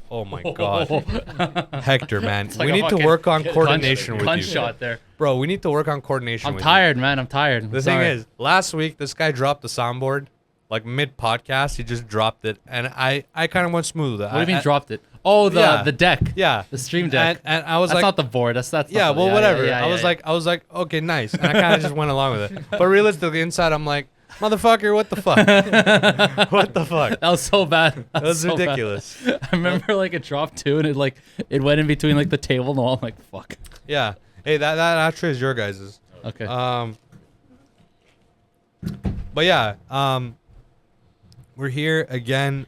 Oh my god, Hector, man, like we a need to fucking work on coordination with punch you, shot there. bro. We need to work on coordination. I'm with tired, you. man. I'm tired. The thing is, last week this guy dropped the soundboard, like mid podcast. He just dropped it, and I kind of went smooth with it. What do you mean dropped it? Oh, the deck. Yeah, The stream deck. And I was that's like, not the board. That's yeah, not well, whatever. Yeah, I was like, okay, nice, and I kind of just went along with it. But realistically, inside, I'm like, motherfucker, what the fuck? What the fuck? That was so bad. That was so ridiculous. Bad. I remember like it dropped too, and it went in between like the table and the wall. I'm like, fuck. Yeah. Hey, that actually is your guys's. Okay. But yeah, we're here again.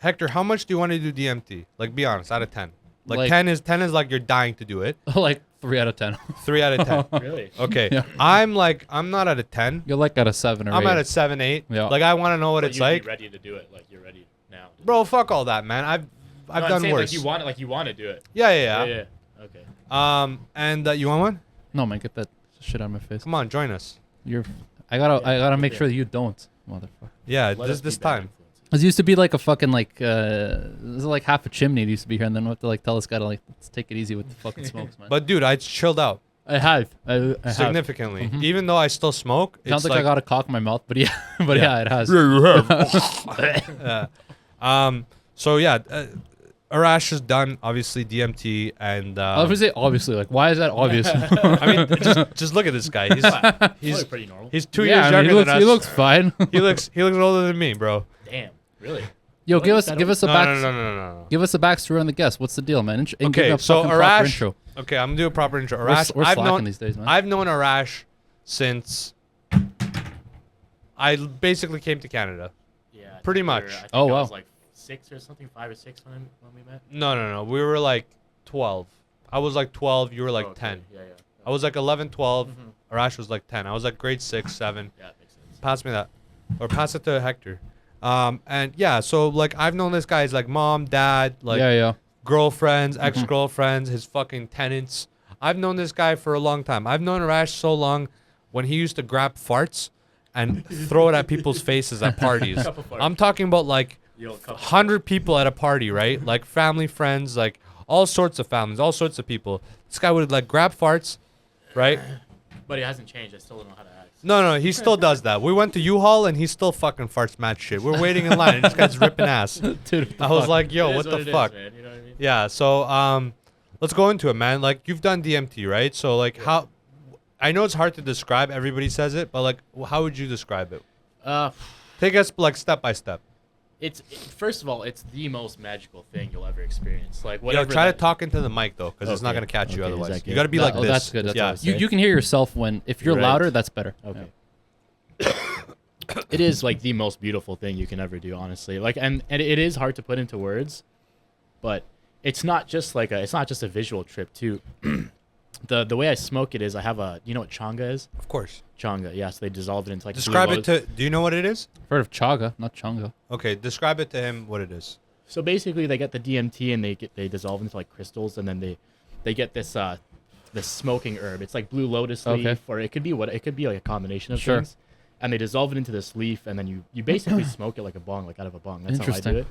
Hector, how much do you want to do DMT? Like, be honest, out of 10. Like 10 is like you're dying to do it. Like 3 out of 10. 3 out of 10. Really? Okay. Yeah. I'm not at a 10. You're like at a 7 or 8. I'm at a 7, 8. Yeah. Like, I want to know what it's you'd like. Be ready to do it. Like you're ready now. Bro, fuck all that, man. I've I'm done saying, worse. Like you want to do it. Yeah. Yeah. Okay. And you want one? No, man, get that shit out of my face. Come on, join us. I gotta make sure that you don't, motherfucker. Yeah, Let us this be bad time. influences. It used to be like a fucking like this is like half a chimney. It used to be here, and then we have to like tell this guy to like let's take it easy with the fucking smokes, man. But dude, I chilled out I have significantly. Mhm. Even though I still smoke, Sounds it's like I got a cock in my mouth, but yeah, yeah, it has. Yeah. So yeah, Arash has done obviously DMT and Obviously, like why is that obvious? I mean just look at this guy. He's Probably pretty normal. he's 2 yeah, years I mean, younger than us. he looks fine. He looks older than me, bro. Damn. Really? Yo, Really? give us That a No, back. no. Give us a backstory on the guest. What's the deal, man? And give Okay, a so fucking proper Arash. intro. Okay, I'm gonna do a proper intro. We're Arash, I've slacking known these days, man. I've known Arash since I basically came to Canada. Yeah. I Pretty think much. I think Oh, I wow. was like 6 or something, 5 or 6 when we met. No. We were like 12. I was like 12. You were like Oh, okay. 10. Yeah. I was like 11, 12. Mhm. Arash was like 10. I was like grade 6, 7. Yeah, it makes sense. Pass me that. Or pass it to Hector. And yeah, so like I've known this guy's like mom, dad, like yeah. girlfriends, ex-girlfriends, his fucking tenants. I've known this guy for a long time. I've known Arash so long when he used to grab farts and throw it at people's faces at parties. Couple farts. I'm talking about like Yo, couple 100 people at a party, right? Like family, friends, like all sorts of families, all sorts of people. This guy would like grab farts, right? But it hasn't changed. I still don't know how to act. No, he still does that. We went to U-Haul and he still fucking farts mad shit. We're waiting in line and this guy's ripping ass. Dude, I was like, yo, It is what the it is, fuck? man. You know what I mean? Yeah, so let's go into it, man. Like you've done DMT, right? So like how I know it's hard to describe, everybody says it, but like how would you describe it? Take us like step by step. First of all, it's the most magical thing you'll ever experience. Like Yo, whatever. try to that- talk into the mic though, because it's not Okay. gonna catch you Okay, is otherwise. that You good? gotta be like this. That's good. That's yeah. what you can hear yourself when if you're Right. louder, that's better. Okay. It is like the most beautiful thing you can ever do, honestly. Like, and it is hard to put into words, but it's not just like it's not just a visual trip too. The way I smoke it is I have you know what changa is? Of course. Changa, yeah. So they dissolve it into like. Describe blue it to. Do you know what it is? Heard of chaga, not changa. Okay, describe it to him what it is. So basically, they get the DMT and they dissolve into like crystals, and then they get this smoking herb. It's like blue lotus leaf, Okay. or it could be like a combination of Sure. things. And they dissolve it into this leaf, and then you basically smoke it like a bong, like out of a bong. That's how I Interesting. do it.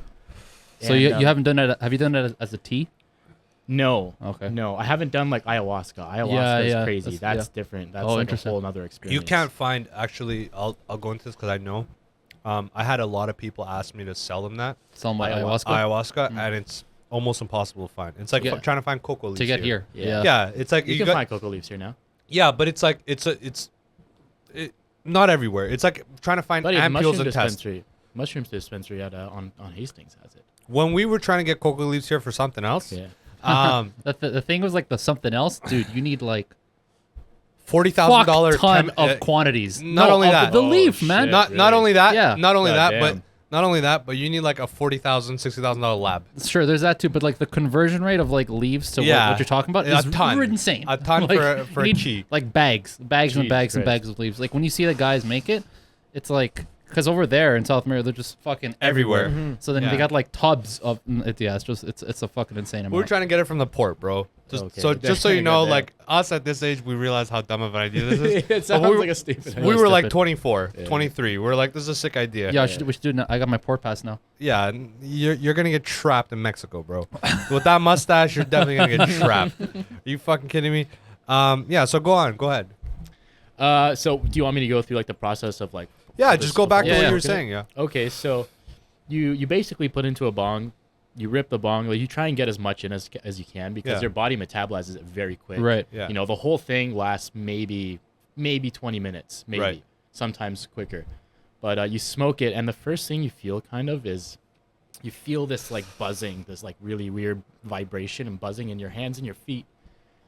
So And, you haven't done it? Have you done it as a tea? No. Okay. No, I haven't done like ayahuasca. Ayahuasca Yeah, is yeah, crazy. that's- That's different. That's Oh, like a interesting. whole other experience. You can't find actually. I'll go into this because I know. I had a lot of people ask me to sell them that Some Ayahuasca. ayahuasca ayahuasca, and it's almost impossible to find. It's like Yeah. trying to find cocoa leaves to get here. Yeah. Yeah, it's like You can got- find cocoa leaves here now. Yeah, but it's like not everywhere. It's like trying to find But yeah, ampules and tests. Mushrooms dispensary on Hastings has it. When we were trying to get cocoa leaves here for something else, Yeah. The thing was like the something else, dude. You need like $40,000 ton of quantities. not No, only of that. the Oh, leaf, shit. man. not Really? only that, Yeah. not only that, Goddamn. but you need like a $40,000, $60,000 lab. Sure, there's that too, but like the conversion rate of like leaves to Yeah. what you're talking about A is ton. insane. A ton Like, for you a need, chi. like bags and bags Jesus and Christ. bags of leaves. Like when you see the guys make it, it's like because over there in South America they're just fucking everywhere. Everywhere. So then Yeah. they got like tubs of it's a fucking insane amount. We were trying to get it from the port, bro. Just Okay. so just so you know, Goddamn. like us at this age, we realize how dumb of an idea this is. It But sounds we, like a stupid idea. we were like stupid. 24, Yeah. 23. We're like, this is a sick idea. Yeah, we should do it now. I got my port pass now. Yeah, and you're gonna get trapped in Mexico, bro. With that mustache, you're definitely gonna get trapped. Are you fucking kidding me? Yeah. So go ahead. So do you want me to go through like the process of like? Yeah, this just go back to before what we you were smoke it? saying. Yeah. Okay, so you basically put into a bong, you rip the bong, like you try and get as much in as you can because Yeah. your body metabolizes it very quick. Right. Yeah. You know, the whole thing lasts maybe 20 minutes, maybe Right. sometimes quicker. But you smoke it, and the first thing you feel kind of is you feel this like buzzing, this like really weird vibration and buzzing in your hands and your feet.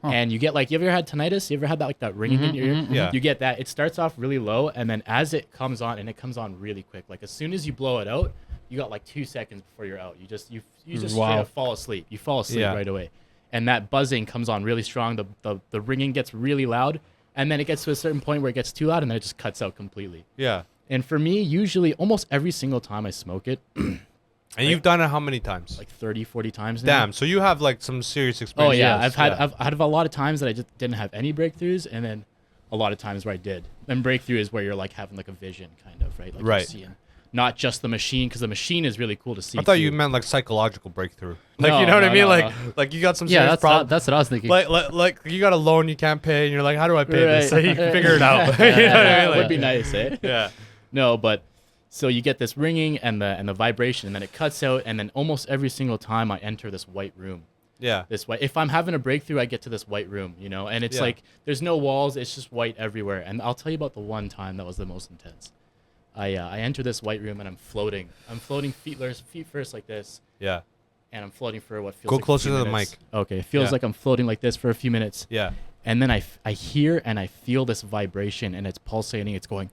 Huh. And you get like, you ever had tinnitus? You ever had that like that ringing in your ear? Yeah. You get that. It starts off really low, and then as it comes on, and it comes on really quick. Like as soon as you blow it out, you got like 2 seconds before you're out. You just straight Wow. up fall asleep. You fall asleep Yeah. right away, and that buzzing comes on really strong. The ringing gets really loud, and then it gets to a certain point where it gets too loud, and then it just cuts out completely. Yeah. And for me, usually almost every single time I smoke it, And you've done it how many times? like 30, 40 times now. Damn. So you have like some serious Oh experience. yeah, Yes, I've had a lot of times that I just didn't have any breakthroughs, and then a lot of times where I did. And breakthrough is where you're like having like a vision, kind of, right? Like Right. You're seeing, not just the machine, because the machine is really cool to see. I thought too. you meant like psychological breakthrough. Like No, you know what I no, mean? no, like no. like you got some Yeah, serious problem. that's what I was thinking. Like you got a loan you can't pay, and you're like, how do I pay this? So Right. you can figure it out. You know what I mean? Would Like, be nice, eh? yeah. No, but so you get this ringing and the vibration, and then it cuts out, and then almost every single time I enter this white room. Yeah. This white. If I'm having a breakthrough, I get to this white room, you know, and it's Yeah. like there's no walls, it's just white everywhere. And I'll tell you about the one time that was the most intense. I enter this white room and I'm floating. I'm floating feet first like this, Yeah. and I'm floating for what feels Go like a closer few to the minutes. mic. Okay, it feels Yeah. like I'm floating like this for a few minutes, Yeah. and then I hear and I feel this vibration, and it's pulsating. It's going,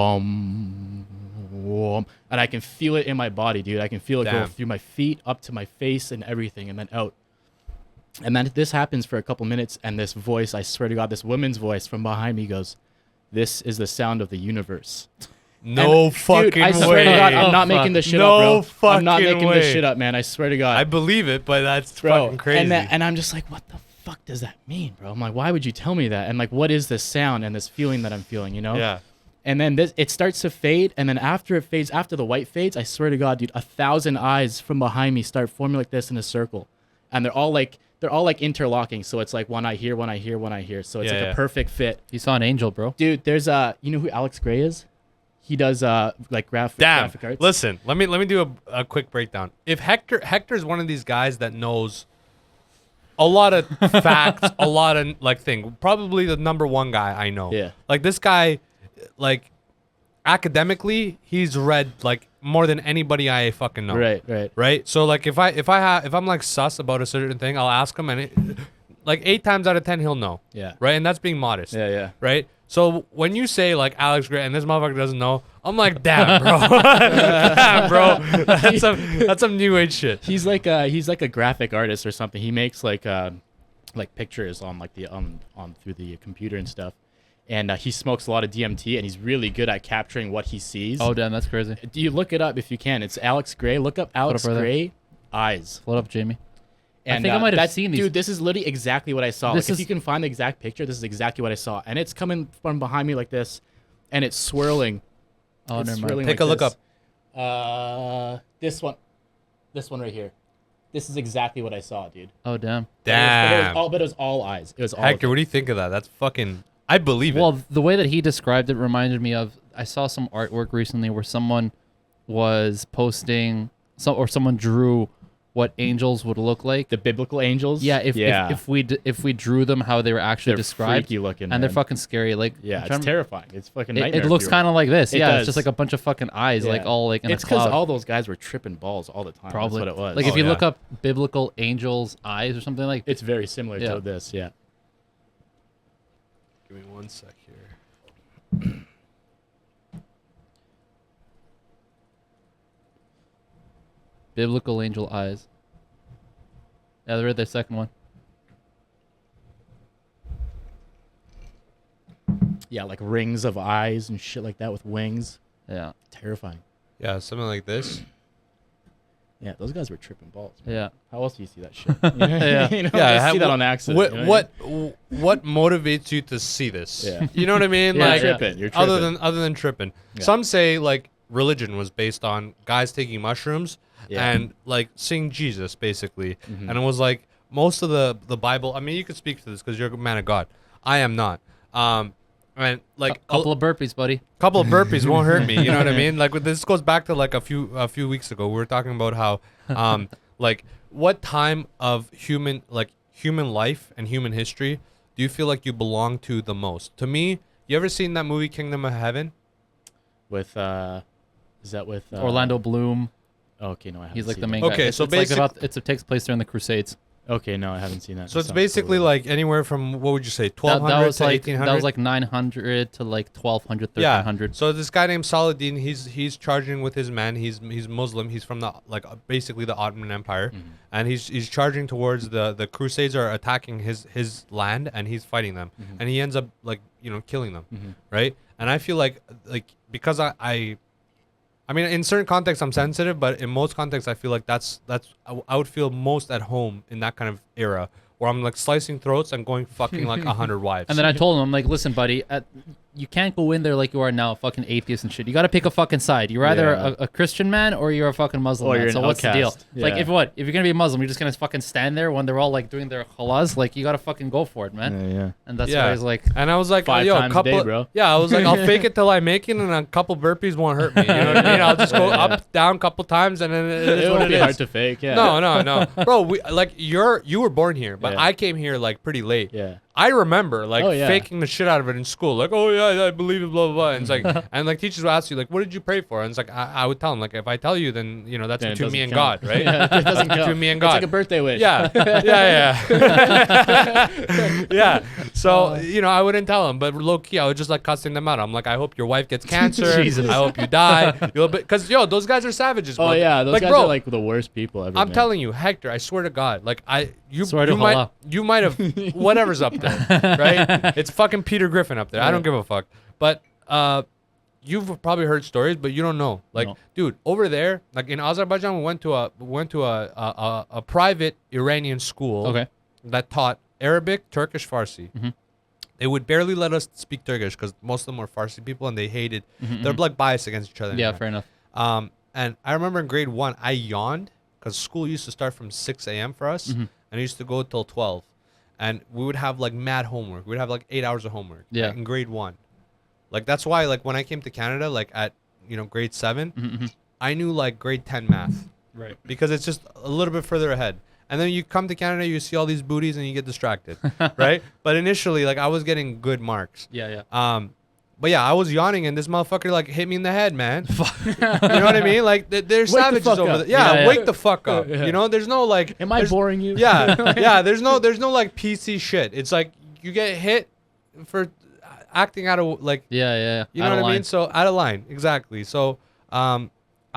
warm, warm, and I can feel it in my body, dude. I can feel it go Damn. through my feet, up to my face, and everything, and then out. And then this happens for a couple minutes, and this voice, I swear to God, this woman's voice from behind me goes, "This is the sound of the universe." No And, fucking dude, I swear way. to God, I'm Oh, not fuck. making this shit No up, bro. I'm not fucking making way. this shit up, man. I swear to God. I believe it, but that's Bro, fucking crazy. And I'm just like, what the fuck does that mean, bro? I'm like, why would you tell me that? And like, what is this sound and this feeling that I'm feeling, you know? yeah. And then it starts to fade, and then after it fades, after the white fades, I swear to God, dude, 1,000 eyes from behind me start forming like this in a circle, and they're all like interlocking. So it's like one eye here, one eye here, one eye here. So it's Yeah, like yeah. a perfect fit. You saw an angel, bro. Dude, there's you know who Alex Gray is? He does like Damn. graphic arts. Listen, let me do a quick breakdown. If Hector's one of these guys that knows a lot of facts, a lot of like thing, probably the number one guy I know. Yeah. Like this guy, like academically, he's read like more than anybody I fucking know. Right. Right. So like if I'm like sus about a certain thing, I'll ask him, and like 8 times out of 10 he'll know. Yeah. Right. And that's being modest. Yeah. Right. So when you say like Alex Gray and this motherfucker doesn't know, I'm like, damn, bro, damn, bro, that's some new age shit. He's like a graphic artist or something. He makes like pictures on like the on through the computer and stuff. And he smokes a lot of DMT, and he's really good at capturing what he sees. Oh, damn, that's crazy. Do you look it up if you can? It's Alex Gray. Look up Alex brother? Gray eyes. Float up, Jamie. And think I might have that's- seen these. Dude, this is literally exactly what I saw. This Like, if is- you can find the exact picture, this is exactly what I saw. And it's coming from behind me like this, and it's swirling. Oh, It's never mind. swirling Take like a look this. up. This one right here. This is exactly what I saw, dude. Oh, damn. Damn. But it was all eyes. It was all. Hector, of what it. do you think of that? That's fucking. I believe it. Well, the way that he described it reminded me of, I saw some artwork recently where someone was posting, someone drew what angels would look like. The biblical angels. Yeah, if we drew them how they were actually They're described, freaky looking, and they're man. fucking scary. Like, Yeah, I'm it's trying- terrifying. It's fucking It, nightmare. it looks kind of like this. It Yeah, does. it's just like a bunch of fucking eyes, like Yeah. all like in It's a cloud. all those guys were tripping balls all the time. Probably That's what it was. Like if Oh, you yeah. look up biblical angels' eyes or something like. It's very similar Yeah. to this. Yeah. Give me 1 sec here. Biblical angel eyes. Yeah, they're the second one. Yeah, like rings of eyes and shit like that with wings. Yeah. Terrifying. Yeah, something like this. Yeah, those guys were tripping balls. Man. Yeah. How else do you see that shit? Yeah. You know, Yeah, I see that on accident. What you know what I mean? what motivates you to see this? Yeah. You know what I mean? Yeah, like yeah. You're tripping. other than tripping. Yeah. Some say like religion was based on guys taking mushrooms Yeah. and like seeing Jesus basically. Mhm. And it was like most of the Bible. I mean, you could speak to this because you're a man of God. I am not. And like A couple of burpees, buddy. couple of burpees won't hurt me. You know what I mean? Like this goes back to like a few weeks ago. We were talking about how like what time of human life and human history do you feel like you belong to the most? To me, you ever seen that movie Kingdom of Heaven? With is that with Orlando Bloom. Oh, okay, no, I haven't. He's like seen the that. main Okay, guy. so it takes place during the Crusades. Okay, no, I haven't seen that. So it's That sounds basically cool, like anywhere from what would you say, That 1200 was to like 1800. that was like 900 to like 1200, 1300. Yeah. So this guy named Saladin, he's charging with his men. He's Muslim. He's from the basically the Ottoman Empire, Mhm. and he's charging towards the Crusades are attacking his land, and he's fighting them, Mhm. and he ends up killing them, Mhm. right? And I feel like because I mean, in certain contexts I'm sensitive, but in most contexts I feel like I would feel most at home in that kind of era where I'm like slicing throats and going fucking like 100 wives. And then I told him, I'm like, listen, buddy, you can't go in there like you are now, fucking atheist and shit. You got to pick a fucking side. You're either Yeah. a Christian man or you're a fucking Muslim Or man. you're So an what's the deal? outcast. Like, Yeah. if you're gonna be a Muslim, you're just gonna fucking stand there when they're all like doing their khalaz. Like, you gotta fucking go for it, man. Yeah. And that's Yeah. why he's like, And I was like, 5 yo, times a couple, day, bro. Yeah, I was like, I'll fake it till I make it, and a couple burpees won't hurt me. You know what I mean? I'll just go up, down, couple times, and then it is It what would it be is. hard to fake. Yeah. No, bro. You were born here, but Yeah. I came here like pretty late. Yeah. I remember Oh, yeah. faking the shit out of it in school, like, oh yeah, I believe it, blah blah blah. And it's like, and like teachers would ask you, like, what did you pray for? And it's like, I would tell them, like, if I tell you, then that's Then it between me and doesn't count. God, right? Yeah, it doesn't count. Between me and It's God. like a birthday wish. Yeah, yeah. So I wouldn't tell them, but low key, I was just like cussing them out. I'm like, I hope your wife gets cancer. Jesus. I hope you die. Because those guys are savages. Bro. Oh yeah, those guys bro, are like the worst people ever. I'm man. telling you, Hector, I swear to God, like Swear to Allah. you might have whatever's up there, right? It's fucking Peter Griffin up there. I don't give a fuck. But you've probably heard stories, but you don't know. Like, No. dude, over there, like in Azerbaijan, we went to a private Iranian school okay, that taught Arabic, Turkish, Farsi. Mhm. They would barely let us speak Turkish because most of them were Farsi people, and they hated. Mhm, They're mhm. like biased against each other. Yeah, anyway. fair enough. And I remember in grade 1, I yawned because school used to start from 6 a.m. for us, Mhm. and it used to go till 12. And we would have like mad homework. We'd have like 8 hours of homework. Yeah. In grade 1. Like that's why like when I came to Canada, like at grade 7, Mhm, mhm. I knew like grade 10 math Right. because it's just a little bit further ahead. And then you come to Canada, you see all these booties, and you get distracted, right? But initially, like I was getting good marks. Yeah, yeah. But yeah, I was yawning, and this motherfucker like hit me in the head, man. You know what I mean? Like they're savages fuck over up. there. Yeah, Yeah. wake the fuck up. Yeah. You know, there's no like. Am I there's- boring you? Yeah, yeah. There's no like PC shit. It's like you get hit for acting out of like. Yeah, yeah. You know what I mean? So out of line, exactly. So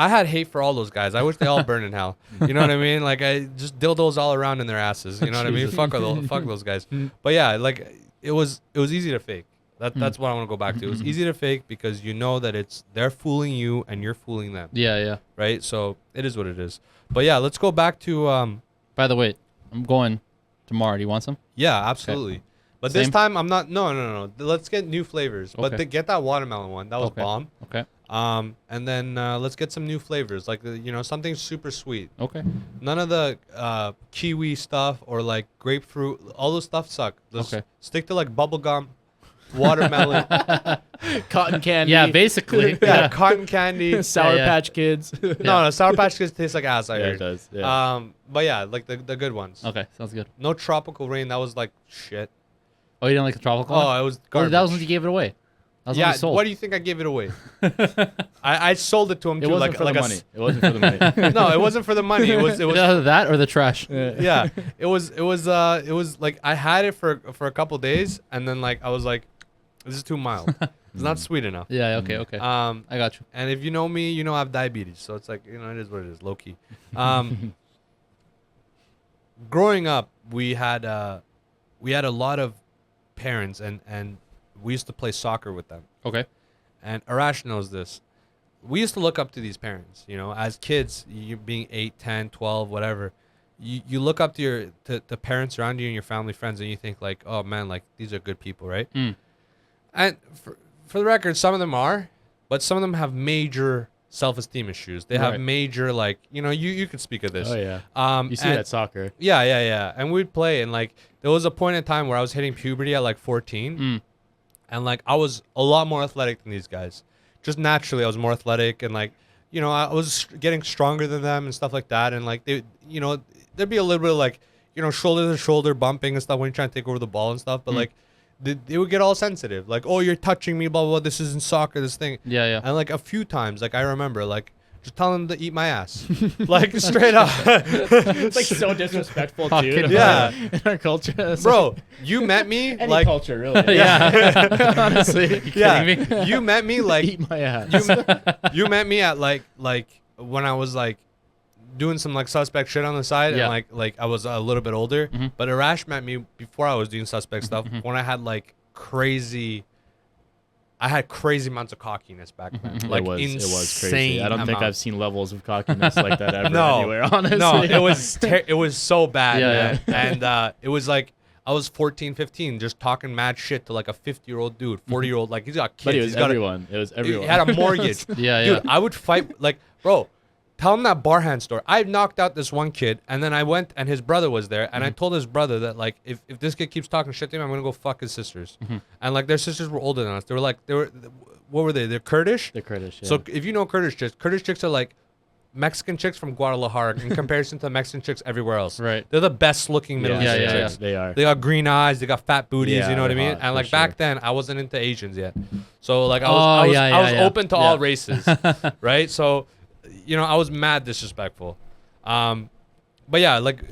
I had hate for all those guys. I wish they all burned in hell. You know what I mean? Like I just dildos all around in their asses. You know what I mean? Jesus. Fuck those guys. But yeah, like it was easy to fake. That's what I want to go back to. It was easy to fake because you know that they're fooling you and you're fooling them, Yeah, yeah. right? So it is what it is. But yeah, let's go back to By the way, I'm going tomorrow. Do you want some? yeah, absolutely. But this Same? time I'm not. No. Let's get new flavors. But Okay. get that watermelon one. That was Okay. bomb. Okay. And then let's get some new flavors, like something super sweet. Okay. None of the kiwi stuff or like grapefruit. All those stuff suck. Just Okay. stick to like bubblegum, watermelon, Cotton candy. Yeah, basically. yeah, cotton candy. Sour Yeah. Patch Kids. No, Sour Patch Kids taste like ass. I Yeah, heard. it does. Yeah. But yeah, like the good ones. Okay, sounds good. No tropical rain. That was like shit. Oh, you didn't like the tropical Oh, one? it was Oh, garbage. that was when you gave it away. That was when Yeah. you sold. What do you think I gave it away? I sold it to him It too. wasn't Like for like the a money. It wasn't for the money. no, it wasn't for the money. It was Either that or the trash. yeah, it was like I had it for a couple days, and then like I was like, this is too mild. It's not sweet enough. Yeah, okay, okay. I got you. And if you know me, you know I have diabetes, so it's like it is what it is, low key. Growing up, we had a lot of parents, and we used to play soccer with them. Okay. And Arash knows this. we used to look up to these parents, you know, as kids, you being 8, 10, 12, whatever. You look up to your to parents around you and your family, friends, and you think like, oh man, like these are good people, right? And for the record, some of them are, but some of them have major self-esteem issues. They have major, like, you know, you could speak of this. Oh yeah. You see that soccer. Yeah. And we'd play, and like there was a point in time where I was hitting puberty at like 14, and like I was a lot more athletic than these guys. Just naturally, I was more athletic, and like, you know, I was getting stronger than them and stuff like that. And like they, you know, there'd be a little bit of like, you know, shoulder to shoulder bumping and stuff when you're trying to take over the ball and stuff. But like they would get all sensitive, like, oh, you're touching me, blah blah blah. This isn't soccer, this thing. Yeah. And like a few times, like I remember, like just telling them to eat my ass, like straight up. It's like so disrespectful, dude. Yeah, in our culture, bro. You met me any like culture, really. Yeah. Honestly, you kidding me? You met me like Eat my ass. you met me at like when I was like doing some like suspect shit on the side, and like I was a little bit older. But Arash met me before I was doing suspect stuff, when I had like crazy amounts of cockiness back then. Like it was insane crazy. I don't think I've seen levels of cockiness like that ever anywhere, honestly. No, it was so bad, man. And it was like I was 14, 15, just talking mad shit to like a 50-year-old dude, 40-year-old, like he's got kids. But it was everyone. He had a mortgage. Dude, I would fight, like, bro, tell him that bar hand story. I knocked out this one kid, and then I went, and his brother was there, and I told his brother that, like, if this kid keeps talking shit to him, I'm going to go fuck his sisters. And, like, their sisters were older than us. They were, like, what were they? They're Kurdish? They're Kurdish, yeah. So if you know Kurdish chicks are, like, Mexican chicks from Guadalajara in comparison to the Mexican chicks everywhere else. Right. They're the best looking Middle Eastern chicks. They are. They got green eyes. They got fat booties. You know what I mean? hot, And like for back sure. then, I wasn't into Asians yet. So like I was open to all races, right? So, you know, I was mad disrespectful. But yeah, like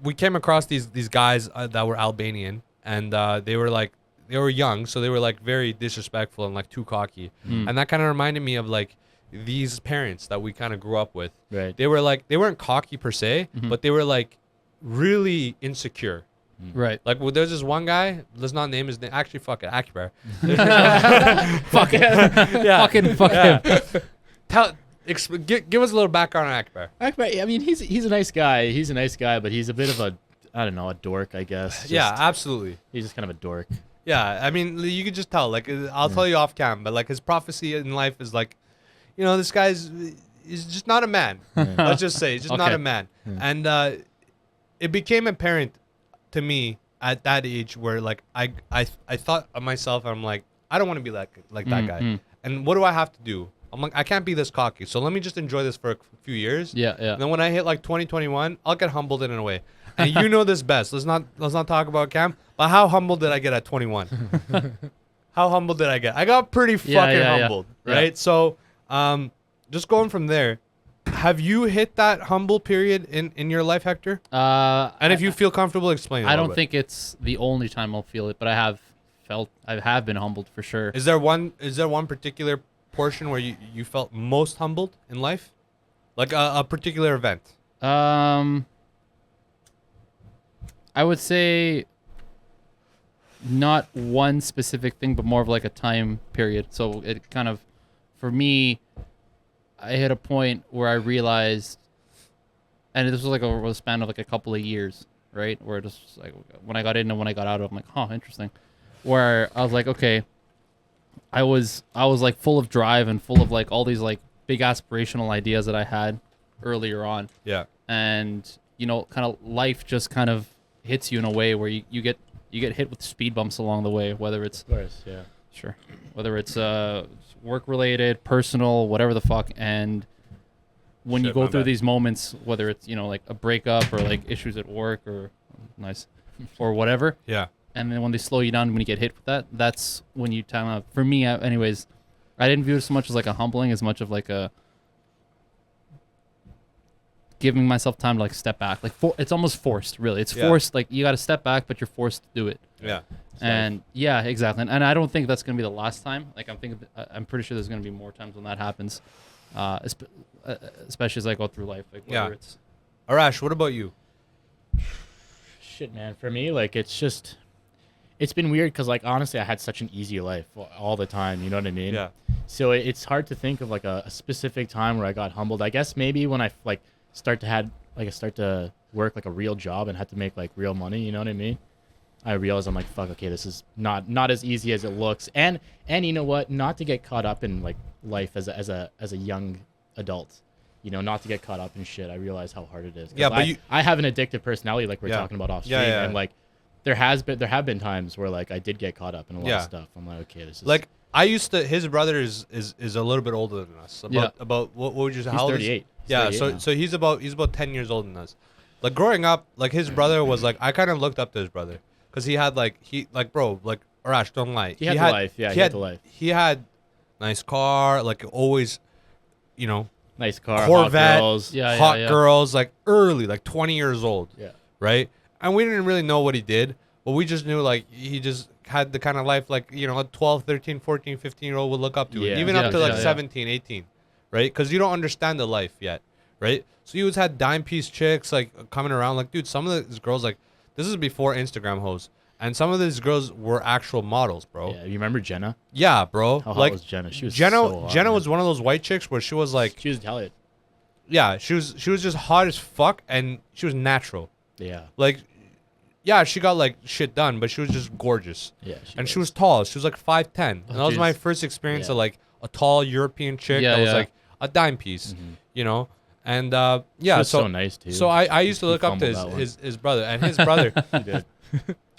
we came across these guys that were Albanian, and they were young, so they were like very disrespectful and like too cocky, and that kind of reminded me of like these parents that we kind of grew up with. Right. They were like, they weren't cocky per se, but they were like really insecure. Right. Like, well, there's this one guy, let's not name his name. Actually, fuck it, Akbar. Fuck it. Yeah. Fuck him. Give us a little background on Akbar. Akbar, I mean, he's a nice guy. He's a nice guy, but he's a bit of a, I don't know, a dork, I guess. Yeah, absolutely. He's just kind of a dork. Yeah, I mean, you could just tell. Like, I'll tell you off cam, but like his prophecy in life is like, you know, this guy's is just not a man. Let's just say, he's just not a man. And it became apparent to me at that age where like I thought of myself, I'm like, I don't want to be like that guy. And what do I have to do? I'm like, I can't be this cocky. So let me just enjoy this for a few years. Yeah. And then when I hit like 2021, I'll get humbled in a way. And you know this best. Let's not talk about Cam. But how humbled did I get at 21? How humbled did I get? I got pretty fucking humbled, right? Yeah. So just going from there, have you hit that humble period in your life, Hector? And if you feel comfortable, explain it. I don't think it's the only time I'll feel it, but I have been humbled for sure. Is there one particular portion where you felt most humbled in life? Like a particular event? I would say not one specific thing, but more of like a time period. So it kind of, for me, I hit a point where I realized, and this was like over the span of like a couple of years, right? Where it was like when I got in and when I got out of, I'm like, huh, interesting. Where I was like, okay, I was like full of drive and full of like all these like big aspirational ideas that I had earlier on. Yeah. And you know, kind of life just kind of hits you in a way where you get hit with speed bumps along the way, whether it's Of course, yeah. Sure. Whether it's work related, personal, whatever the fuck, and when you go through these moments, whether it's, you know, like a breakup or like issues at work or or whatever. Yeah. And then when they slow you down, when you get hit with that, that's when you time out. For me, anyways, I didn't view it so much as like a humbling, as much of like a giving myself time to like step back. Like it's almost forced, really. It's forced. Like you got to step back, but you're forced to do it. Yeah. And yeah, exactly. And I don't think that's gonna be the last time. Like I'm pretty sure there's gonna be more times when that happens, especially as I go through life. Like whether it's. Arash, what about you? Shit, man. For me, like it's been weird because like honestly, I had such an easy life all the time. You know what I mean? Yeah. So it's hard to think of like a specific time where I got humbled. I guess maybe when I like start to work like a real job and had to make like real money. You know what I mean? I realized I'm like, fuck, okay, this is not as easy as it looks. And you know what? Not to get caught up in like life as a young adult. You know, not to get caught up in shit. I realize how hard it is. Yeah, but I have an addictive personality, like we're Yeah. talking about off stream, Yeah, yeah. and like there have been times where like I did get caught up in a lot Yeah. of stuff. I'm like, okay, this is Like I used to. His brother is a little bit older than us. About what would you say? he's How old is he? 38. He's Yeah, 38 so he's about 10 years older than us. Like growing up, like his brother was like I kind of looked up to his brother because he had bro, like Arash, don't lie. He had the life. Yeah, he had the life. He had nice car, like always, you know, Nice car, Corvette, hot girls. Yeah, hot yeah. girls, like early, like 20 years old. Yeah. Right? And we didn't really know what he did, but we just knew like he just had the kind of life like, you know, a 12, 13, 14, 15-year-old would look up to. Yeah. Even Yeah, up to like yeah, yeah. 17, 18, right? Because you don't understand the life yet, right? So he always had dime piece chicks like coming around. Like, dude, some of these girls, like, this is before Instagram hoes. And some of these girls were actual models, bro. Yeah, you remember Jenna? Yeah, bro. How hot like was Jenna? She was Jenna, so hot, Jenna man. was one of those white chicks where she was like, She was Italian. yeah, she was just hot as fuck, and she was natural. Yeah. Like, yeah, she got like shit done, but she was just gorgeous. Yeah. And she was tall. She was like 5'10", and that was my jeez. first experience Yeah. of like a tall European chick Yeah, that was yeah. like a dime piece, you know. And She yeah, was so nice too. so I used to He look up to fumbled that one. his brother, and his brother He did.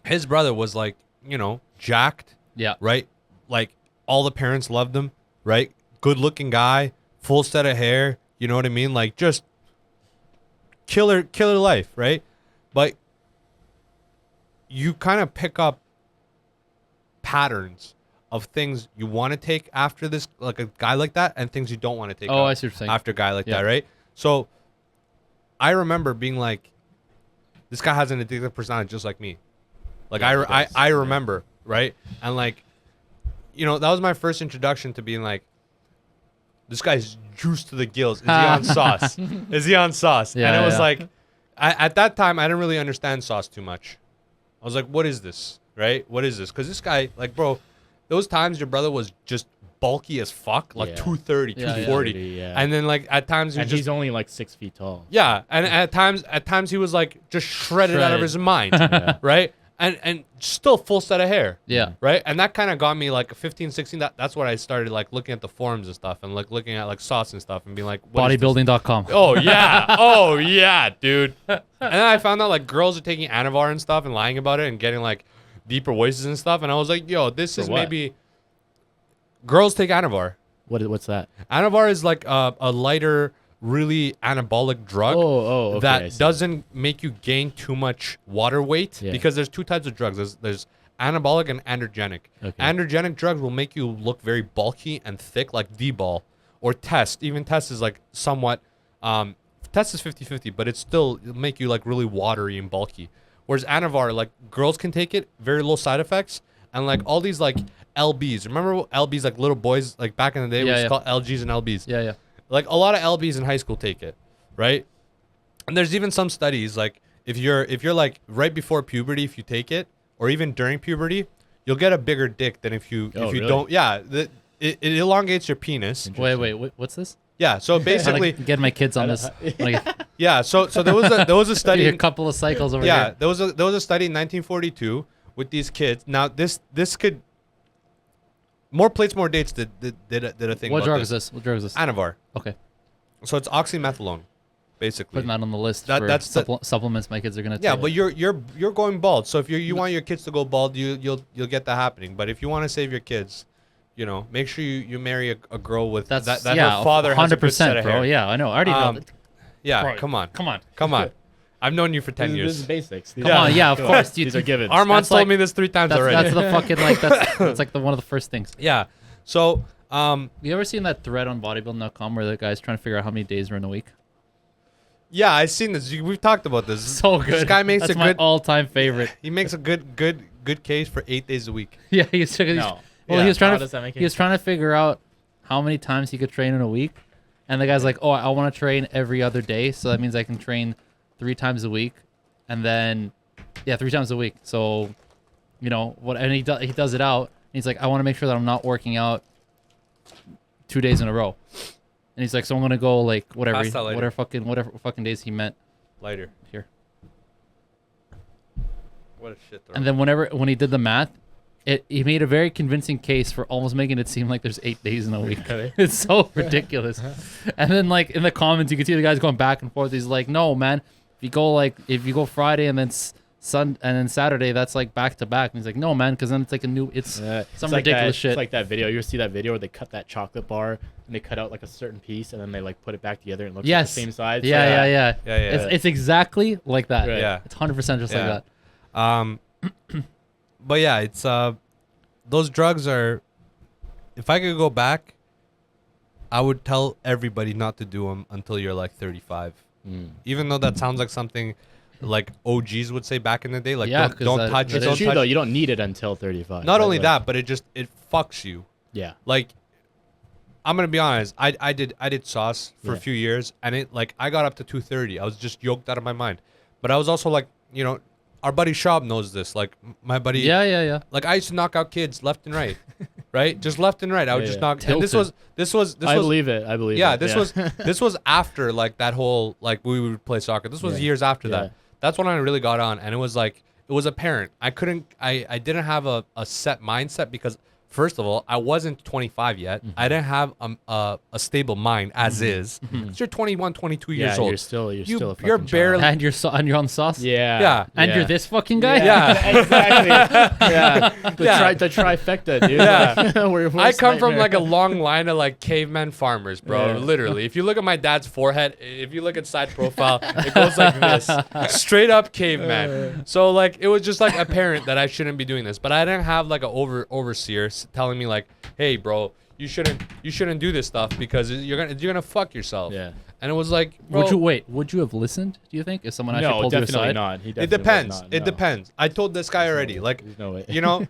his brother was like, you know, jacked, Yeah. right? Like all the parents loved him, right? Good looking guy, full set of hair, you know what I mean? Like just killer life, right? But you kind of pick up patterns of things you want to take after this, like a guy like that, and things you don't want to take Oh, up I see what you're saying. after a guy like Yeah. that, right? So I remember being like, this guy has an addictive personality just like me. Like Yeah, he does. I remember, right? And like, you know, that was my first introduction to being like, this guy's juiced to the gills. Is he on sauce? Is he on sauce? Yeah, and it was yeah. like, at that time, I didn't really understand sauce too much. I was like, what is this, right? What is this? Because this guy, like, bro, those times your brother was just bulky as fuck, like Yeah. 230, Yeah, 240. yeah. And then like at times he was And just he's only like 6 feet tall. yeah, and at times he was like just shredded out of Shredded. his mind, right? And still full set of hair, Yeah. right? And that kind of got me like 15, 16. That's when I started like looking at the forums and stuff, and like looking at like sauce and stuff, and being like, what is this? Bodybuilding.com. Oh yeah, oh yeah, dude. And then I found out like girls are taking Anavar and stuff and lying about it and getting like deeper voices and stuff, and I was like, yo, this For is what? maybe girls take Anavar. What's that? Anavar is like a lighter, really anabolic drug Okay, I that see. doesn't make you gain too much water weight Yeah. because there's two types of drugs. There's anabolic and androgenic. Okay. Androgenic drugs will make you look very bulky and thick, like V-ball or Test. Even Test is like somewhat, Test is 50-50, but it'll make you like really watery and bulky. Whereas Anavar, like girls can take it, very low side effects, and like all these like LBs. Remember LBs, like little boys, like back in the day, we Yeah, used to yeah. call LGs and LBs. Yeah, yeah. Like a lot of LBs in high school take it, right? And there's even some studies like if you're like right before puberty, if you take it, or even during puberty, you'll get a bigger dick than if you Oh, really? don't. Yeah, it elongates your penis. Wait, what's this? Yeah, so basically, Get my kids on this. Like, yeah. So there was a study. a couple of cycles over Yeah, here. there was a study in 1942 with these kids. Now this could more plates, more dates did a thing. What about drug is this? What drug is this? Anavar. Okay. So it's oxymethylone, basically. Putting that on the list That- for that's the- supplements my kids are gonna take. Yeah, but you're going bald. So if you want your kids to go bald, you'll get that happening. But if you want to save your kids, you know, make sure you marry a girl with that's that yeah, her father has a good set 100%, of bro. hair. Yeah, I know. I already know. that. Yeah, Bro, come on, Come on. I've known you for 10 This years. is basics. Come on. Yeah, of course. Dude, These are givens. Armand's That's told like- me this 3 times That's, already. that's the fucking like that's like the one of the first things. Yeah. So You ever seen that thread on bodybuilding.com where the guy's trying to figure out how many days are in a week? yeah, I've seen this. We've talked about this. So good. This guy makes That's a my good. all-time favorite. He makes a good case for 8 days a week. Yeah, he's No. well, Yeah. he was How trying does that to make he was trying to figure out how many times he could train in a week, and the guy's like, "Oh, I want to train every other day, so that means I can train 3 times a week, and then 3 times a week. So, you know what? And he does it out. And he's like, I want to make sure that I'm not working out 2 days in a row. And he's like, so I'm gonna go like whatever, Pass that later. whatever fucking days he meant. Lighter. Here. What a shit throw. And then when he did the math, he made a very convincing case for almost making it seem like there's 8 days in a week. It's so ridiculous. And then like in the comments, you can see the guys going back and forth. He's like, no, man, if you go Friday and then Saturday, that's like back to back. And he's like, no, man, because then it's like some like ridiculous that, shit. It's like that video. You ever see that video where they cut that chocolate bar and they cut out like a certain piece and then they like put it back together and it looks like the same size? Yeah. Yeah. It's exactly like that. Right. Yeah. It's 100% just like that. But yeah, it's those drugs are. If I could go back, I would tell everybody not to do them until you're like 35. Even though that sounds like something like OGs would say back in the day, like don't touch it. It's true though. You don't need it until 35. Not only that, but it fucks you. Yeah. Like, I'm gonna be honest. I did sauce for a few years, and I got up to 230. I was just yoked out of my mind. But I was also like, our buddy Shab knows this. Like my buddy. Yeah. Like I used to knock out kids left and right, right? Just left and right. I would just knock. Tilted. And this was. I believe it. I believe it. Yeah, this was after like that whole like we would play soccer. This was years after that. That's when I really got on, and it was apparent. I didn't have a set mindset because first of all, I wasn't 25 yet. I didn't have a stable mind as is. 'Cause you're 21, 22 years old. You're still a fucking you're child. barely. And you're on sauce. Yeah. And you're this fucking guy. Yeah. Exactly. Yeah. The trifecta, dude. Yeah. We're I come from like a long line of like caveman farmers, bro. Yeah. Literally. If you look at my dad's forehead, if you look at side profile, it goes like this. Straight up caveman. So like it was just like apparent that I shouldn't be doing this. But I didn't have like an overseer telling me like, hey bro, you shouldn't do this stuff because you're gonna fuck yourself. Yeah. And it was like, bro, Would you have listened, do you think, if someone actually pulled you definitely aside? not. He it definitely depends. would not, It no. depends. I told this guy already. Like, There's no way.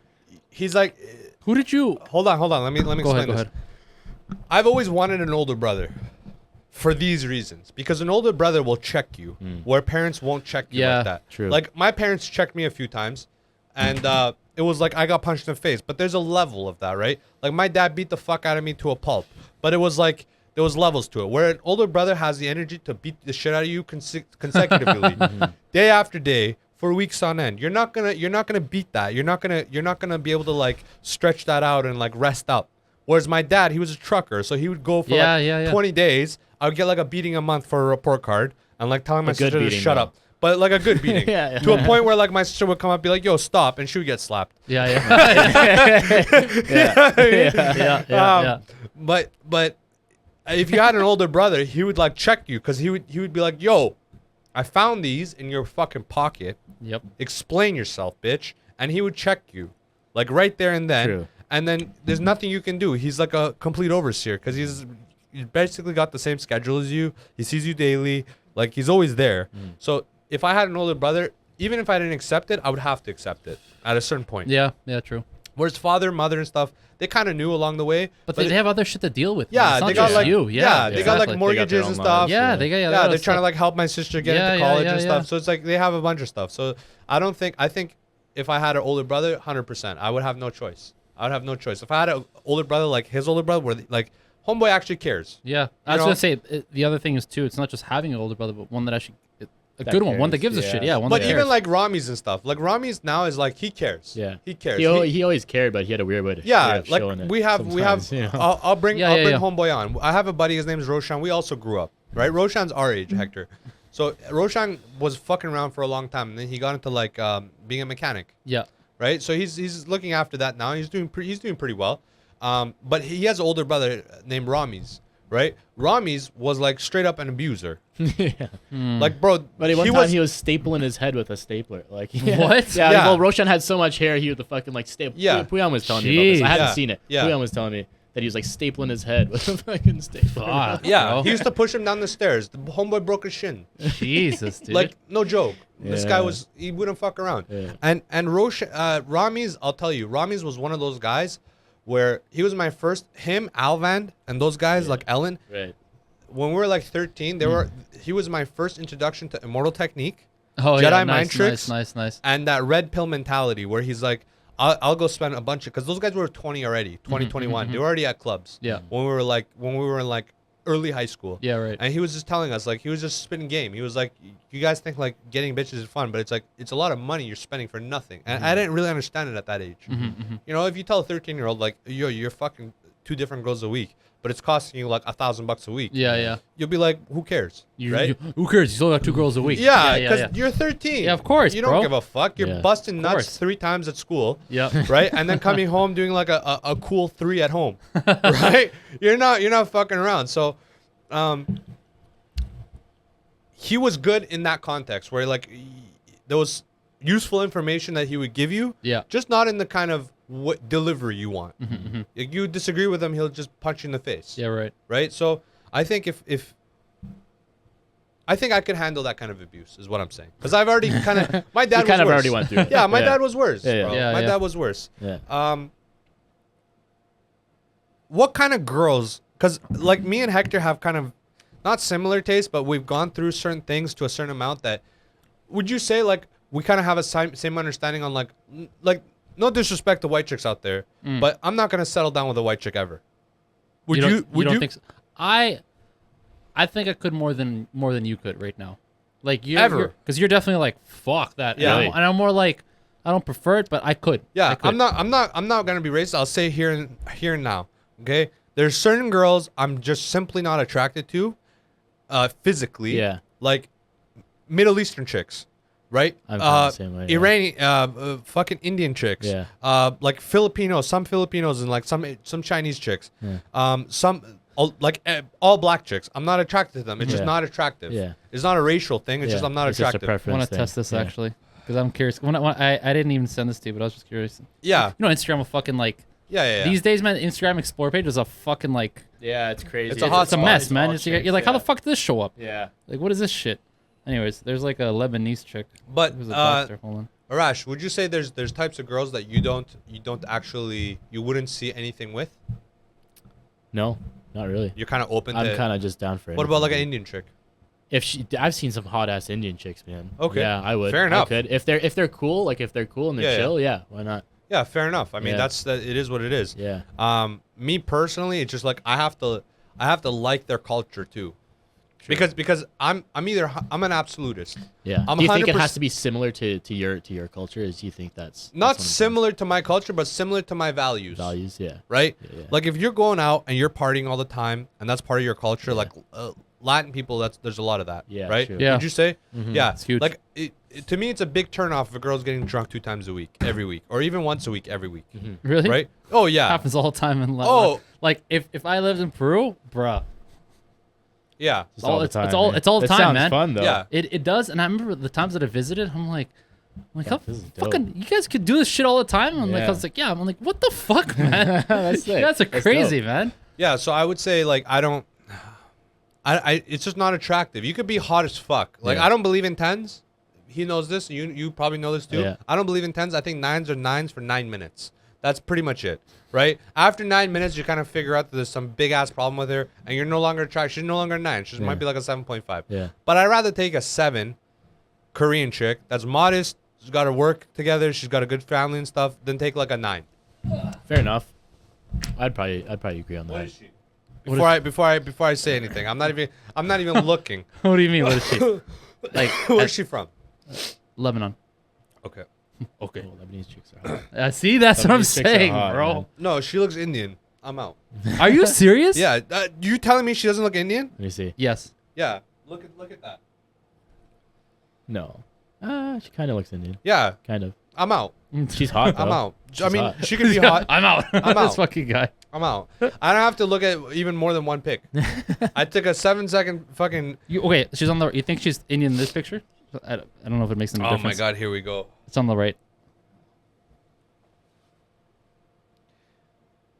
He's like, Who did you hold on. Let me Go explain ahead, go this. ahead. I've always wanted an older brother for these reasons. Because an older brother will check you where parents won't check you Yeah, like that. true. Like, my parents checked me a few times. And it was like I got punched in the face. But there's a level of that, right? Like, my dad beat the fuck out of me to a pulp. But it was like, there was levels to it. Where an older brother has the energy to beat the shit out of you consecutively. Day after day. For weeks on end. You're not gonna beat that. You're not gonna be able to like stretch that out and like rest up. Whereas my dad, he was a trucker, so he would go for 20 days. I would get like a beating a month for a report card and like telling my sister to shut up. But like a good beating. Yeah. To a point where like my sister would come up and be like, yo, stop, and she would get slapped. Yeah. But if you had an older brother, he would like check you because he would be like, yo, I found these in your fucking pocket. Yep. Explain yourself, bitch. And he would check you, like right there and then. True. And then there's nothing you can do. He's like a complete overseer because he's basically got the same schedule as you. He sees you daily. Like he's always there. So if I had an older brother, even if I didn't accept it, I would have to accept it at a certain point. Yeah, true. Whereas father, mother, and stuff, they kind of knew along the way. But they have other shit to deal with. Yeah, It's not they got just like you. Yeah, they got like exactly. mortgages own and lives, stuff. Yeah, they got Yeah, they're trying to like help my sister get into college and stuff. yeah. So it's like they have a bunch of stuff. So I think if I had an older brother, 100%, I would have no choice. I would have no choice. If I had an older brother like his older brother, where like homeboy actually cares. Yeah, I was gonna say the other thing is too. It's not just having an older brother, but one that actually That good one cares, that gives a shit. Yeah, one But that even cares. like Rami's and stuff, like Rami's now is like he cares. Yeah. He cares. He always cared, but he had a weird way to Yeah, show it like we have. sometimes, you know? I'll bring Yeah, yeah. homeboy on. I have a buddy. His name's Roshan. We also grew up, right? Roshan's our age, Hector. So Roshan was fucking around for a long time, and then he got into like being a mechanic, yeah, right? So he's looking after that now. He's doing pretty well. But he has an older brother named Rami's, right? Rami's was like straight up an abuser. Yeah. Like, bro, But one time he was stapling his head with a stapler. Like What? Yeah, Yeah. Well, Roshan had so much hair, he would the fucking like staple. Yeah. Puyan was telling me about this. I Jeez. haven't Yeah. seen it. Yeah. Puyan was telling me that he was like stapling his head with a fucking stapler. Fuck, Yeah, bro. he used to push him down the stairs. The homeboy broke his shin. Jesus, dude. Like, no joke. This guy Yeah. he wouldn't fuck around. Yeah. And Rami's, I'll tell you, Rami's was one of those guys where he was my first, him, Alvan, and those guys like Ellen. Right. When we were like 13, he was my first introduction to Immortal Technique. oh Jedi yeah, mind nice, tricks. nice. And that red pill mentality where he's like, I'll go spend a bunch of, because those guys were 20 already, 20, 21. They were already at clubs. Yeah. When we were in like early high school. Yeah, right. And he was just telling us, like, he was just spitting game. He was like, you guys think like getting bitches is fun, but it's like, it's a lot of money you're spending for nothing. And I didn't really understand it at that age. You know, if you tell a 13-year-old like, yo, you're fucking 2 different girls a week, but it's costing you like $1,000 a week. Yeah. You'll be like, who cares? Right? Who cares? You still got 2 girls a week. Yeah, because you're 13. Yeah, of course, you don't bro. give a fuck. You're busting nuts 3 times at school. Yeah. Right? And then coming home doing like a cool 3 at home. Right? You're not fucking around. So he was good in that context where like there was useful information that he would give you. Yeah. Just not in the kind of what delivery you want. If you disagree with him, he'll just punch you in the face. Yeah, right. Right? So I think if I think I could handle that kind of abuse, is what I'm saying. Because I've already kind of, my dad was kind of worse. already went through it. Yeah, my dad was worse. Yeah, bro. yeah. My Yeah. dad was worse. Yeah. What kind of girls? Because like me and Hector have kind of not similar tastes, but we've gone through certain things to a certain amount that, would you say like we kind of have a same understanding on like no disrespect to white chicks out there, but I'm not gonna settle down with a white chick ever. Would you? You don't think so? I think I could more than you could right now. Like you Ever. because you're definitely like fuck that. Yeah. And I'm more like I don't prefer it, but I could. Yeah, I could. I'm not gonna be racist. I'll say here and now. Okay, there's certain girls I'm just simply not attracted to, physically. Yeah. Like Middle Eastern chicks, right? I'm kinda the same way, yeah. Iranian, fucking Indian chicks. Yeah. Like Filipinos, some Filipinos and like some Chinese chicks. Yeah. All black chicks. I'm not attracted to them. It's just Yeah. not attractive. Yeah. It's not a racial thing. It's just I'm not It's just a attracted. I preference want to thing. test this Yeah. actually because I'm curious. When I didn't even send this to you, but I was just curious. Yeah. You know, Instagram will fucking like. Yeah. These days, man, Instagram Explore page is a fucking like. Yeah, it's crazy. It's a hot It's a spot. mess, It's man. all It's, you're chicks, like, how the yeah. fuck did this show up? Yeah. Like, what is this shit? Anyways, there's like a Lebanese chick. But Who's a doctor? Hold on. Arash, would you say there's types of girls that you wouldn't see anything with? No, not really. You're kind of open to. I'm kind of just down for it. What about like an Indian chick? I've seen some hot ass Indian chicks, man. Okay. Yeah, I would. Fair enough. I could. If they're cool, like if they're cool and they're Yeah, chill, yeah, why not? Yeah, fair enough. I mean, Yeah. it is what it is. Yeah. Me personally, it's just like I have to like their culture too, because I'm an absolutist. Yeah. I'm Do you think it 100% has to be similar to your culture? Or do you think that's not what I'm saying? similar to my culture, but similar to my values. Values? Yeah. Right? Yeah, yeah. Like if you're going out and you're partying all the time, and that's part of your culture, like Latin people, there's a lot of that. Yeah, Right? true. Yeah. Would you say? Yeah. It's huge. Like to me, it's a big turnoff if a girl's getting drunk 2 times a week, every week, or even once a week, every week. Really? Right? Oh yeah. Happens all the time in Oh. like if I lived in Peru, bruh. Yeah. It's all the time, all man. it's all the It time, sounds man. fun though. Yeah. It does, and I remember the times that I visited, I'm like how this is dope. fucking you guys could do this shit all the time. I'm like, I Yeah. was like, yeah. I'm like, what the fuck, man? That's You sick. guys are That's crazy, dope. man. Yeah, so I would say like it's just not attractive. You could be hot as fuck. Like Yeah. I don't believe in 10s. He knows this. You probably know this too. Yeah. I don't believe in 10s. I think 9s are 9s for 9 minutes. That's pretty much it, right? After 9 minutes, you kind of figure out that there's some big ass problem with her, and you're no longer attracted. She's no longer a 9. She might be like a 7.5. Yeah. But I'd rather take a 7 Korean chick that's modest. She's got her work together. She's got a good family and stuff. Than take like a 9. Fair enough. I'd probably agree on that. she? Before I say anything, I'm not even looking. What do you mean? What is she? Like Where's she from? Lebanon. Okay. Okay. Oh, Lebanese chicks are hot. See, that's what I'm Lebanese chicks are saying, hot, bro. man. No, she looks Indian. I'm out. Are you serious? Yeah, you telling me she doesn't look Indian? Let me see. Yes. Yeah. Look at that. No. She kind of looks Indian. Yeah, Kind of. I'm out. She's hot though. I'm out. I She's mean, hot. she could be hot. I'm out. I'm This out. fucking guy. I'm out. I don't have to look at even more than one pic. I took a 7-second fucking. Okay, she's on the. You think she's Indian in this picture? I don't know if it makes any Oh difference. my God! Here we go. It's on the right.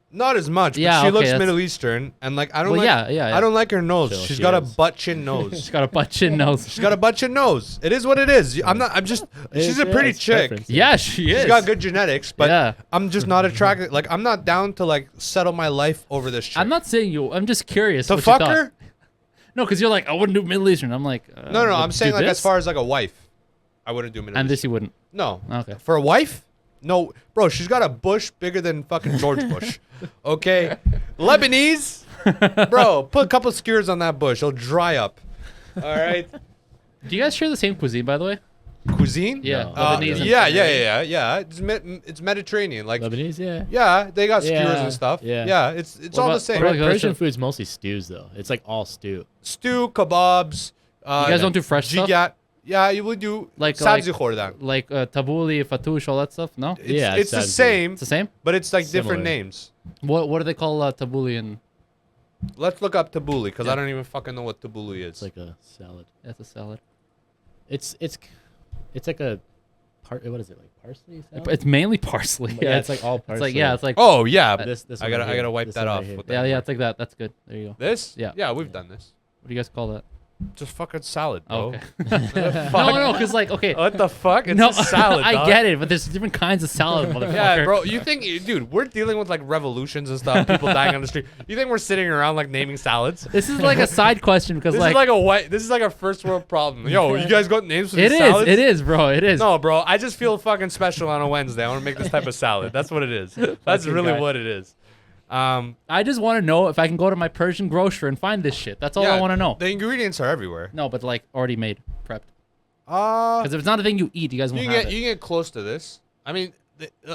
Not as much, but Yeah, she okay, looks that's- Middle Eastern, and like I don't Well, like. yeah. I don't like her nose. Chill, She's she got a is. butt chin nose. She's got a butt chin nose. She's got a butt chin nose. It is what it is. I'm just. She's a pretty it's chick. preference. Yeah, she is. She's got good genetics, but Yeah. I'm just not attracted. Like I'm not down to like settle my life over this chick. I'm not saying you. I'm just curious. to what you fuck thought. her. No, because you're like, I wouldn't do Middle Eastern. I'm like, No, would I'm saying do like this? as far as like a wife, I wouldn't do Middle And Eastern. this you wouldn't. No. Okay. For a wife? No, bro, she's got a bush bigger than fucking George Bush. Okay, Lebanese, bro, put a couple skewers on that bush, it'll dry up. All right. Do you guys share the same cuisine, by the way? Cuisine? Yeah, No. Lebanese. and Yeah. It's Mediterranean, like. Lebanese, yeah. Yeah, they got skewers Yeah, and stuff. yeah. Yeah, it's What all the about- same. what about- Persian food's mostly stews though. It's like all stew. Stew, kebabs. You guys don't do fresh stuff? jigat. Yeah, you would do Like- sabzi khordan. Like tabbouleh, fatouche, all that stuff? No? Yeah, It's the sabzi. same, It's the same? but it's like different Similar. names. What do they call tabbouleh in? Let's look up tabbouleh because Yeah. I don't even fucking know what tabbouleh is. It's like a salad. That's a salad. It's like a what is it, like parsley salad? It's mainly parsley. Yeah, it's like all It's parsley. like, yeah, it's like, Oh yeah, this I one gotta right here. wipe This that one off. right here. with yeah, that. it's like that. That's good. There you go. This? Yeah. Yeah, we've done this. What do you guys call that? Just fucking salad, Oh, bro. okay. No, because like, okay. What the fuck? It's No, a salad, I dog. get it, but there's different kinds of salad, motherfucker. Yeah, bro. You think, dude, we're dealing with like revolutions and stuff, people dying on the street. You think we're sitting around like naming salads? This is like a side question because This like, is like a white. This is like a first world problem. Yo, you guys got names for it these is, salads? it is, bro, it is. No, bro. I just feel fucking special on a Wednesday. I want to make this type of salad. That's what it is. That's Fucking really guy. what it is. I just want to know if I can go to my Persian grocer and find this shit. That's all I yeah, want to know. The ingredients are everywhere. No, but like already made, prepped. Uh, Because if it's not a thing you eat, you guys you won't can have get it. you can get close to this. I mean,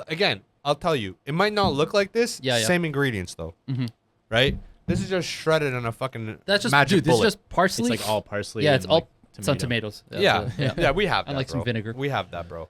again, I'll tell you, it might not look like this. Yeah, yeah. Same ingredients though. Mhm. Right? This is just shredded on a fucking That's just, magic dude. This is bullet. just parsley. It's like all parsley. Yeah, and it's all like some tomato. tomatoes. Yeah, yeah. yeah, we have that. And like some bro. vinegar. We have that, bro.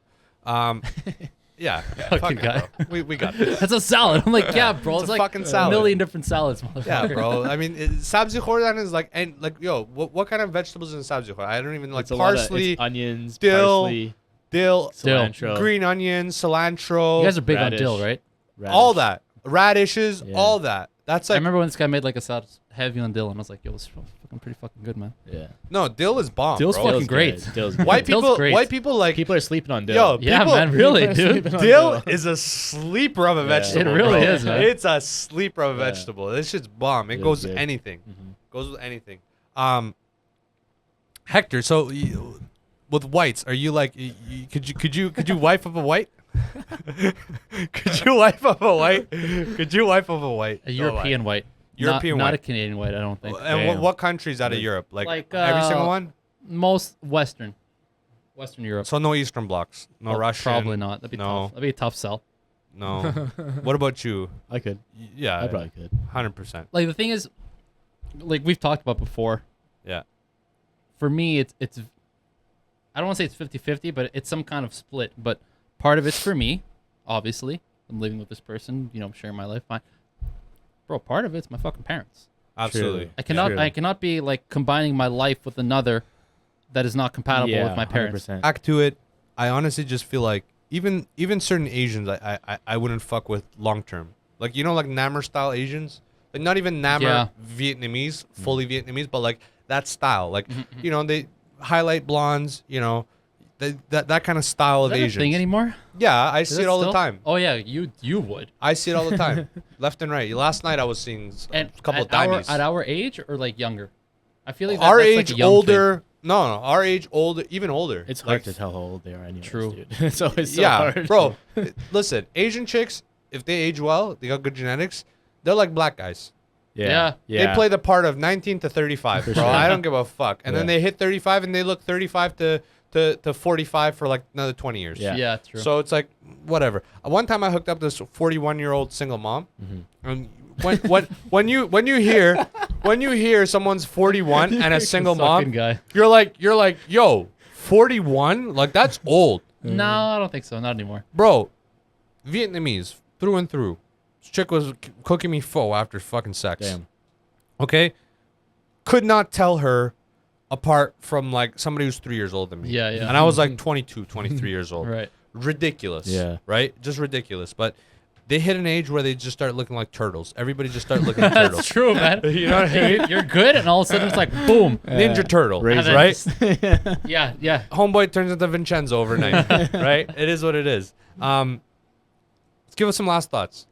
Yeah, Fucking fuck it, guy. bro. We got this. That's a salad. I'm like, yeah, bro. It's It's, a like fucking a salad. million different salads, motherfucker. Yeah, bro. I mean, sabzi khordan is like, and like, yo, what kind of vegetables in sabzi khordan? I don't even like It's a lot of- parsley, it's onions, dill, parsley, dill, cilantro, green onions, cilantro, You guys are big Radish. on dill, right? radish. all that, radishes, Yeah. all that. That's I like remember when this guy made like a salad heavy on dill, and I was like, yo, it's fucking pretty good, man. Yeah. no dill is bomb. Dill's bro. fucking Dill's great. good. Dill's White good. Dill's people, great. white people like People are sleeping on dill. yo, Yeah, people, man, really, people are dude. sleeping on Dill is a sleeper of a Yeah. vegetable. It really bro. is, man. It's a sleeper of a Yeah. vegetable. This shit's bomb. It It is goes with good. anything. Mhm. Goes with anything. Hector, so with whites, are you like could you wife up a white? Could you wife up a white? Could you wife up a white? A European white. European not white. a Canadian white, I don't think. And Damn. what countries out of Europe? Like Like, every single one? Most Western Europe. So no Eastern blocks, no Oh, Russian. Probably not. That'd be no. tough. That'd be a tough sell. No. What about you? I could. Yeah, I probably could. 100%. Like the thing is, like we've talked about before. Yeah. For me, it's I don't want to say it's 50-50, but it's some kind of split. But part of it's for me, obviously. I'm living with this person, I'm sharing my life. Fine. Bro, part of it's my fucking parents. Absolutely. True. I cannot be like combining my life with another that is not compatible with my parents. 100%. Back to it. I honestly just feel like even certain Asians I wouldn't fuck with long term. Like like Nammer style Asians. Like not even Nammer Yeah. Vietnamese, fully Vietnamese, but like that style. Like Mm-hmm, they highlight blondes, that kind of style Is of that a Asians. thing anymore? Yeah, I Is see that it all the still- time. Oh yeah, you would. I see it all the time. Left and right. Last night I was seeing And a couple of at dimies. our, at our age or like younger? I feel like Our that's age, like a young older. No, our age, older, even older. It's hard Like, to tell how old they are anyway. True. Dude. It's always so yeah, hard. bro. Listen, Asian chicks, if they age well, they got good genetics. They're like black guys. Yeah. Yeah. They play the part of 19 to 35, bro. sure. I don't give a fuck. And then Yeah. they hit 35 and they look 35 to 45 for like another 20 years. kid. Yeah. Yeah, true. So it's like whatever. One time I hooked up this 41-year-old single mom. And when you hear someone's 41 and a single Fucking mom, guy. you're like, yo, 41? Like that's old. No, I don't think so. Not anymore. Bro, Vietnamese through and through. This chick was cooking me pho after fucking sex. Damn. Okay? Could not tell her apart from like somebody who's 3 years older than me. Yeah, yeah. And I was like 22, 23 years old. Right. Ridiculous. Yeah. Right? Just ridiculous. But they hit an age where they just start looking like turtles. Everybody just start looking like turtles. That's true, man. You know what I mean? You're good, and all of a sudden it's like boom. Ninja Turtle, Razor. then right? just- Yeah, yeah. Homeboy turns into Vincenzo overnight, right? It is what it is. Let's give us some last thoughts.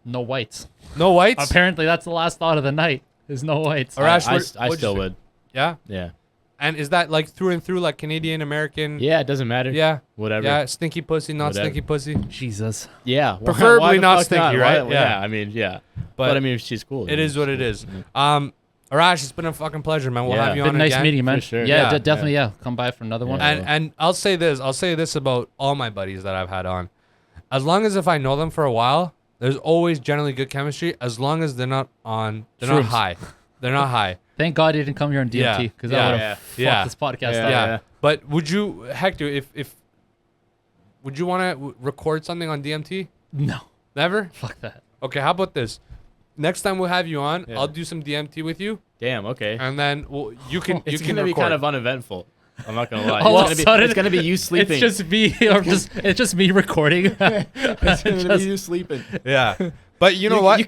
No whites. No whites? Apparently, that's the last thought of the night. Is no whites. All right. Ash, I what'd you still think? would. Yeah? Yeah. And is that like through and through, like Canadian, American? Yeah, it doesn't matter. Yeah. Whatever. Yeah, stinky pussy, not Whatever. stinky pussy. Jesus. Yeah. Preferably the not fuck stinky, right? Why- Yeah. I mean, yeah. But I mean, if she's cool. It is what it is. Arash, it's been a fucking pleasure, man. We'll Yeah. have you Been on nice again. meeting you, man. For sure. Yeah, Yeah. definitely. Yeah, come by for another one. Yeah. And I'll say this about all my buddies that I've had on. As long as if I know them for a while, there's always generally good chemistry. As long as they're not not Shrooms. high. They're not high. Thank God you didn't come here on Yeah. DMT because Yeah. I would Yeah. have fucked Yeah. this podcast Yeah. up. Yeah. But would you, Hector, if would you want to record something on DMT? No, Never? fuck that. Okay, how about this? Next time we'll have you on, Yeah. I'll do some DMT with you, Damn. Okay. and then you can It's you can gonna be record. kind of uneventful. I'm not gonna lie. All of a it's, sudden, gonna be you sleeping. It's just me, or it's just me recording. It's gonna be you sleeping. Yeah. But you know what? We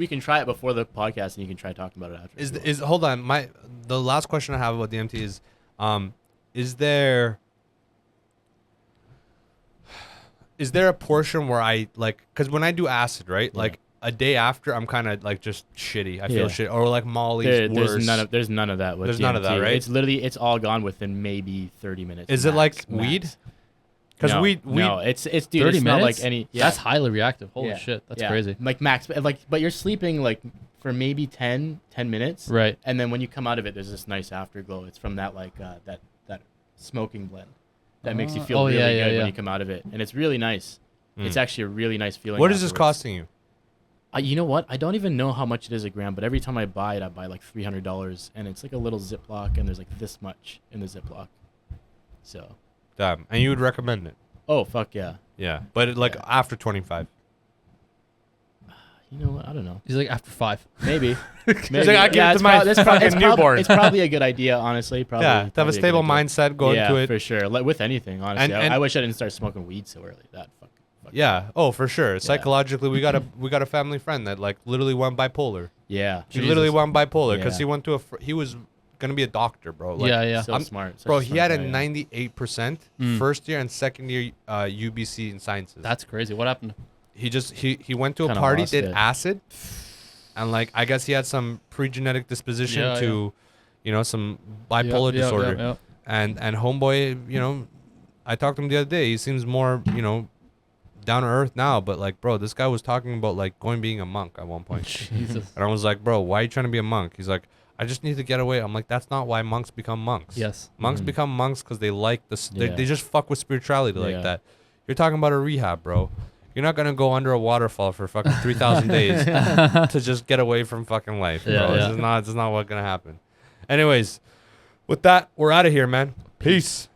can try it before the podcast, and you can try talking about it after. Is hold on, the last question I have about DMT is there a portion where I like, because when I do acid, right, like a day after I'm kind of like just shitty, I feel Yeah. shit, or like Molly's worse. There's none of that with There's none of that, DMT. right? It's literally all gone within maybe 30 minutes. Is it like max. weed? Because No, weed no, it's dude, 30 it's not minutes? like any. Yeah. That's highly reactive. Holy Yeah. shit, that's Yeah. crazy. Like max, but you're sleeping like for maybe 10 minutes, Right. and then when you come out of it, there's this nice afterglow. It's from that like that smoking blend that makes you feel Oh, really yeah, good yeah, when yeah. you come out of it, and it's really nice. It's actually a really nice feeling. what is this afterwards. costing you? You know what? I don't even know how much it is a gram, but every time I buy it, I buy like $300, and it's like a little Ziploc, and there's like this much in the Ziploc. So, Damn, and you would recommend it? oh fuck yeah! Yeah, but like Yeah. after 25. You know what? I don't know. He's like after 5. Maybe. He's like, I give it to my fucking newborn. It's probably a good idea, honestly. Probably. Yeah, to have a probably stable good idea. mindset, go yeah, into it. for sure. Like, with anything, honestly. And- I wish I didn't start smoking weed so early. That fuck. Yeah. Oh, for sure. Psychologically, we got a family friend that like literally went bipolar. Yeah. He literally went bipolar because Yeah. he went to he was gonna be a doctor, bro. Like, yeah. So I'm- smart. Such Bro, a he smart had a guy, 98% first year and second year UBC in sciences. That's crazy. What happened? He went to a Kinda party, lost did it. acid, and like I guess he had some pre-genetic disposition Yeah, to, some bipolar Yeah, disorder. yeah. And homeboy, I talked to him the other day. He seems more, down to earth now. But like, bro, this guy was talking about like being a monk at one point. Jesus. And I was like, bro, why are you trying to be a monk? He's like, I just need to get away. I'm like, that's not why monks become monks. Yes. Monks become monks because they like this. Yeah. They just fuck with spirituality like Yeah. that. You're talking about a rehab, bro. You're not gonna go under a waterfall for fucking 3,000 days to just get away from fucking life, bro. Yeah, yeah. This is not what's gonna happen. Anyways, with that, we're out of here, man. Peace.